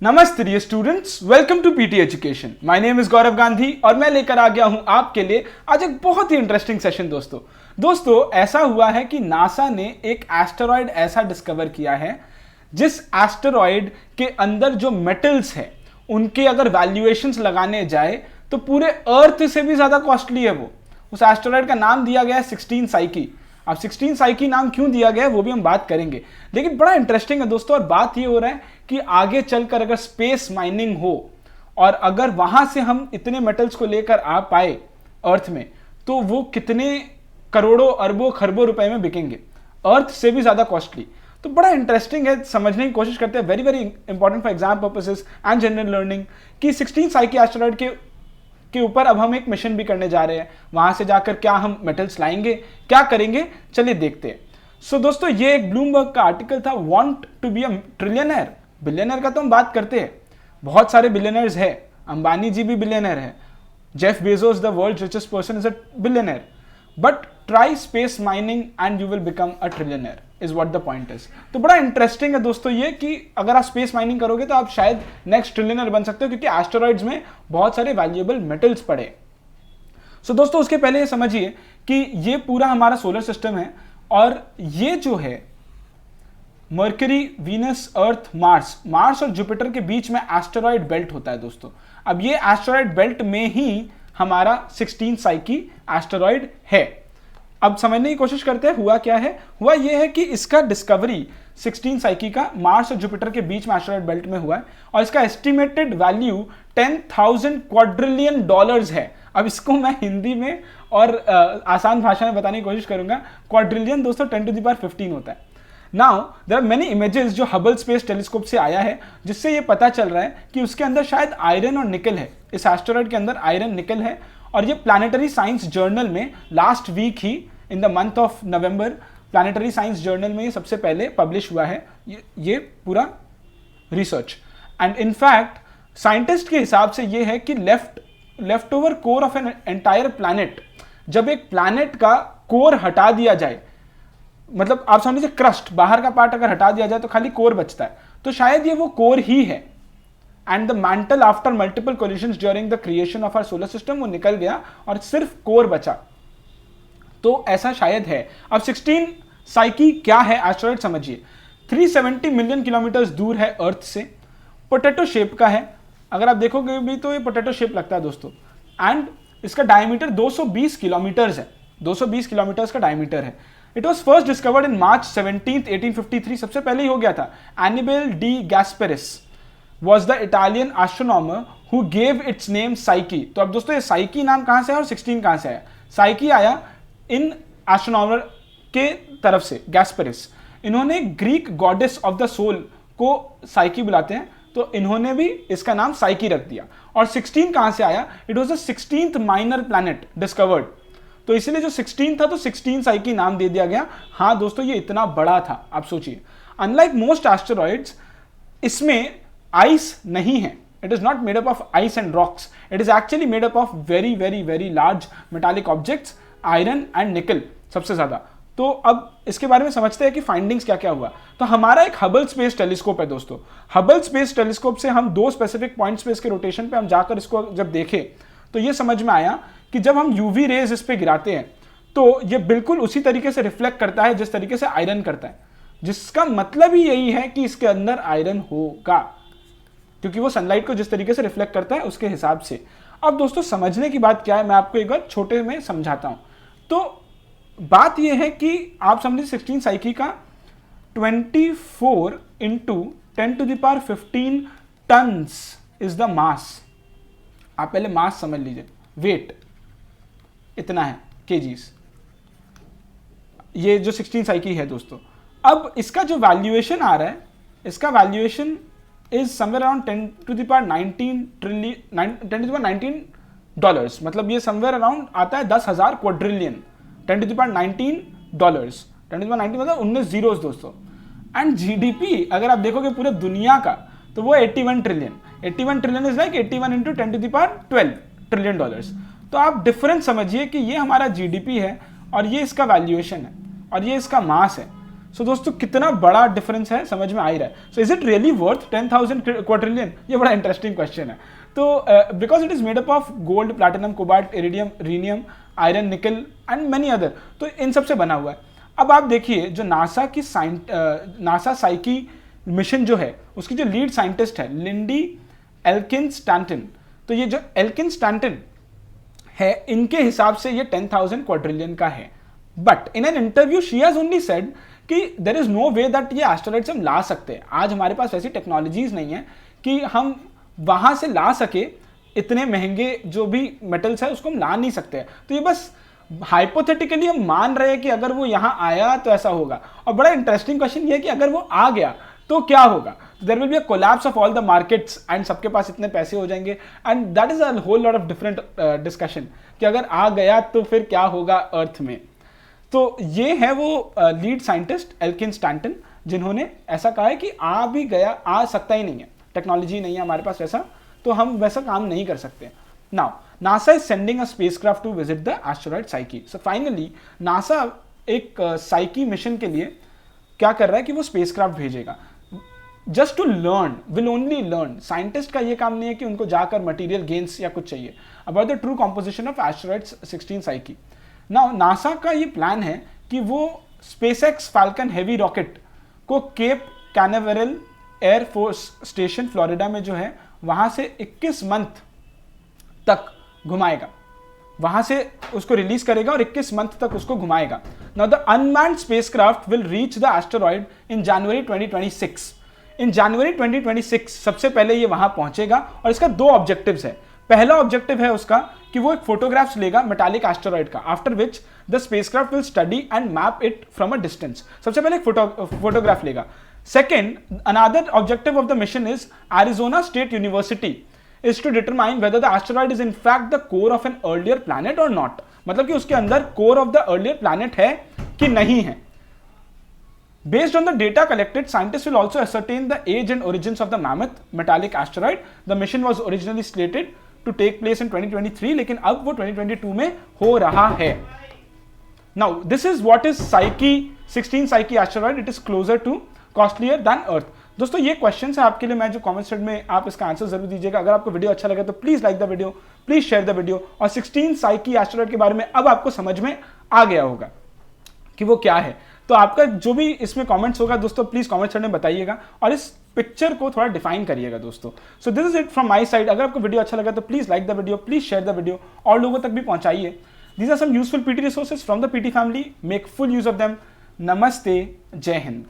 नमस्ते dear students, welcome to PT education. My name is Gaurav Gandhi और मैं लेकर आ गया हूं आपके लिए आज एक बहुत ही इंटरेस्टिंग सेशन। दोस्तों ऐसा हुआ है कि नासा ने एक एस्टेरॉयड ऐसा डिस्कवर किया है जिस एस्टेरॉयड के अंदर जो मेटल्स है उनके अगर वैल्यूएशंस लगाने जाए तो पूरे अर्थ से भी ज्यादा कॉस्टली है वो। उस एस्टेरॉयड का नाम दिया गया है 16 साइकी। अब 16 साइकी नाम क्यों दिया गया है वो भी हम बात करेंगे, लेकिन बड़ा इंटरेस्टिंग है दोस्तों। और बात ये हो रहा है कि आगे चलकर अगर स्पेस माइनिंग हो और अगर वहां से हम इतने मेटल्स को लेकर आ पाए अर्थ में तो वो कितने करोड़ों अरबों खरबों रुपए में बिकेंगे, अर्थ से भी ज्यादा कॉस्टली। तो बड़ा इंटरेस्टिंग है, समझने की कोशिश करते हैं। Very very important for exam purposes and general learning कि 16 साइकी एस्टेरॉयड के ऊपर अब हम एक मिशन भी करने जा रहे हैं। वहां से जाकर क्या हम मेटल्स लाएंगे, क्या करेंगे, चलिए देखते हैं। सो दोस्तों ये एक ब्लूमबर्ग का आर्टिकल था, want to be a trillionaire. Billionaire का तो हम बात करते हैं, बहुत सारे बिलियनर्स है, अंबानी जी भी बिलियनर है, Jeff Bezos the world richest person is a billionaire, but try space mining and you will become a trillionaire is what the point is. तो बड़ा इंटरेस्टिंग है दोस्तों ये कि अगर आप स्पेस माइनिंग करोगे तो आप शायद नेक्स्ट ट्रिलियनर बन सकते हो, क्योंकि एस्टेरॉइड्स में बहुत सारे वैल्यूएबल मेटल्स पड़े। सो दोस्तों उसके पहले ये समझिए कि ये पूरा हमारा सोलर सिस्टम है और ये जो है मर्करी, वीनस, अर्थ, मार्स और जुपिटर के बीच में एस्टेरॉयड बेल्ट होता है दोस्तों। अब ये एस्टेरॉयड बेल्ट में ही हमारा 16 साइकी एस्टेरॉयड है। अब समझने की कोशिश करते हैं हुआ क्या है। हुआ ये है कि इसका डिस्कवरी 16 साइकी का मार्स और जुपिटर के बीच में एस्टेरॉयड बेल्ट में हुआ है और इसका एस्टिमेटेड वैल्यू 10,000 क्वाड्रिलियन डॉलर्स है। अब इसको मैं हिंदी में और आसान भाषा में बताने की कोशिश करूंगा। क्वाड्रिलियन दोस्तों 10⁻15 होता है। Now there are many images जो हबल स्पेस टेलीस्कोप से आया है, जिससे ये पता चल रहा है कि उसके अंदर शायद आयरन और निकल है। इस एस्टेरॉयड के अंदर आयरन निकल है और ये प्लैनेटरी साइंस जर्नल में लास्ट वीक ही in the month of November planetary science journal में ये सबसे पहले पब्लिश हुआ है ये पूरा रिसर्च। एंड इनफैक्ट साइंटिस्ट के हिसाब से ये है कि left over core of an entire planet, जब एक प्लैनेट का कोर हटा दिया जाए, मतलब आप समझ लीजिए क्रस्ट, बाहर का पार्ट अगर हटा दिया जाए तो खाली कोर बचता है, तो शायद ये वो कोर ही है। And the mantle after multiple collisions during the creation of our solar system वो निकल गया और सिर्फ कोर बचा, तो ऐसा शायद है। अब 16 साइकी क्या है एस्टेरॉयड समझिए। 370 मिलियन किलोमीटर दूर है अर्थ से, पोटैटो शेप का है, अगर आप देखोगे भी तो ये पोटैटो शेप लगता है दोस्तों। एंड इसका डायमीटर 220 किलोमीटर है, 220 किलोमीटर का डायमीटर है। It was first discovered in March 17, 1853, सबसे पहले ही हो गया था। Annibale de Gasparis was the Italian astronomer who gave its name Psyche. तो अब दोस्तों ये साइकी नाम कहां से है और 16 कहां से आया? साइकी आया इन एस्ट्रोनॉमर के तरफ से, गैस्पेरिस। इन्होंने Greek goddess of the soul को साइकी बुलाते हैं, तो इन्होंने भी इसका नाम साइकी रख दिया। और 16 कहां से आया? It was the 16th minor planet discovered, तो इसलिए जो 16 था तो 16 साइकी नाम दे दिया गया। हाँ दोस्तों ये इतना बड़ा था, आप सोचिए। अनलाइक मोस्ट एस्टेरॉइड्स इसमें आइस नहीं है, it is not made up of ice and rocks, it is actually made up of very very very large metallic objects, iron and निकल सबसे ज्यादा। तो अब इसके बारे में समझते हैं कि फाइंडिंग्स क्या क्या हुआ। तो हमारा एक हबल स्पेस टेलीस्कोप है दोस्तों। हबल स्पेस टेलीस्कोप से हम दो स्पेसिफिक पॉइंट्स पे इसके रोटेशन पे हम जाकर इसको जब देखे तो ये समझ में आया कि जब हम यूवी रेज इस पे गिराते हैं तो ये बिल्कुल उसी तरीके से रिफ्लेक्ट करता है जिस तरीके से आयरन करता है, जिसका मतलब ही यही है कि इसके अंदर आयरन होगा, क्योंकि वो सनलाइट को जिस तरीके से रिफ्लेक्ट करता है उसके हिसाब से। अब दोस्तों समझने की बात क्या है, मैं आपको एक बार छोटे में समझाता हूं। तो बात यह है कि आप समझिए 16 साइकी का 24 into 10⁻15 tons is the mass. आप पहले मास समझ लीजिए, वेट इतना है, केजीज, ये जो 16 साइकी है दोस्तों। अब इसका जो वैल्यूएशन आ रहा है, इसका valuation is somewhere around 10⁻19 dollars, मतलब ये समवेयर अराउंड आता है 10,000 क्वाड्रिलियन, 10⁻19 डॉलर्स, 10⁻19 मतलब 19 जीरोस दोस्तों। एंड जीडीपी अगर आप देखोगे पूरे दुनिया का तो वो 81 trillion, 81 trillion is like 81 into 10⁻12 trillion dollars. तो आप डिफरेंस समझिए कि ये हमारा जीडीपी है और ये इसका वैल्यूएशन है और ये इसका मास है। सो दोस्तों कितना बड़ा डिफरेंस है समझ में आ ही रहा है. So is it really worth 10,000 quadrillion? ये बड़ा इंटरेस्टिंग क्वेश्चन है. तो because it is made up of gold, platinum, cobalt, iridium, rhenium, iron, निकल एंड मेनी अदर. तो इन सब से बना हुआ है. अब आप देखिए जो नासा साइकी मिशन जो है उसकी जो लीड साइंटिस्ट है लिंडी एल्किंस स्टैंटन. तो ये जो एल्किंस स्टैंटन है इनके हिसाब से ये 10,000 क्वाड्रिलियन का है. But in an interview she has only said कि there is no way that ये एस्टेरॉइड्स हम ला सकते हैं. आज हमारे पास वैसी टेक्नोलॉजीज नहीं है कि हम वहां से ला सके. इतने महंगे जो भी मेटल्स है उसको हम ला नहीं सकते. तो ये बस हाइपोथेटिकली हम मान रहे हैं कि अगर वो यहाँ आया तो ऐसा होगा. और बड़ा इंटरेस्टिंग क्वेश्चन ये है कि अगर वो आ गया तो क्या होगा. There will be a collapse of all the markets and सबके पास इतने पैसे हो जाएंगे. And that is a whole lot of different discussion कि अगर आ गया तो फिर क्या होगा अर्थ में. तो ये है वो लीड साइंटिस्ट एल्किन स्टैंटन जिन्होंने ऐसा कहा है कि आ भी गया, आ सकता ही नहीं है, टेक्नोलॉजी नहीं है हमारे पास वैसा, तो हम वैसा काम नहीं कर सकते. Now NASA is sending a spacecraft to visit the asteroid Psyche. So finally NASA एक साइकी मिशन के लिए क्या कर रहा है कि वो स्पेसक्राफ्ट भेजेगा just to learn, will only learn. Scientist का ये काम नहीं है कि उनको जाकर मटेरियल गेन्स या कुछ चाहिए about the true composition of asteroids 16 Psyche. Now NASA का ये प्लान है कि वो स्पेसएक्स फाल्कन हेवी रॉकेट को Cape Canaveral Air Force Station Florida में जो है वहां से 21 मंथ तक घुमाएगा. वहां से उसको रिलीज करेगा और 21 मंथ तक उसको घुमाएगा. Now the unmanned spacecraft will reach the asteroid in January 2026. In January 2026 सबसे पहले ये वहां पहुंचेगा और इसका 2 ऑब्जेक्टिव्स है. पहला ऑब्जेक्टिव है उसका कि वो एक फोटोग्राफ्स लेगा मेटालिक एस्टेरॉइड का, after which the spacecraft will study and map it from a distance. सबसे पहले एक फोटोग्राफ लेगा. Second, another objective of the mission is Arizona state university is to determine whether the asteroid is in fact the core of an earlier planet or not. मतलब कि उसके अंदर core of the earlier planet है कि नहीं है. Based on the data collected, scientists will also ascertain the age and origins of the mammoth metallic asteroid. The mission was originally slated to take place in 2023, लेकिन अब वो 2022 में हो रहा है. Now, this is what is Psyche 16 Psyche asteroid. It is closer to costlier than Earth. दोस्तों ये question है आपके लिए, मैं जो कमेंट सेक्शन में आप इसका आंसर जरूर दीजिएगा. अगर आपको वीडियो अच्छा लगे तो please like the video, please share the video. और 16 साइकी एस्टेरॉइड के बारे में अब आपको समझ में आ गया होगा कि वो क्या है. तो आपका जो भी इसमें कमेंट्स होगा दोस्तों प्लीज कमेंट सेक्शन में बताइएगा और इस पिक्चर को थोड़ा डिफाइन करिएगा दोस्तों. So this is it from my side. अगर आपको वीडियो अच्छा लगा तो please like the video, please share the video और लोगों तक भी पहुंचाइए. These are some useful PT resources from the PT family. Make full use of them. नमस्ते, जय हिंद.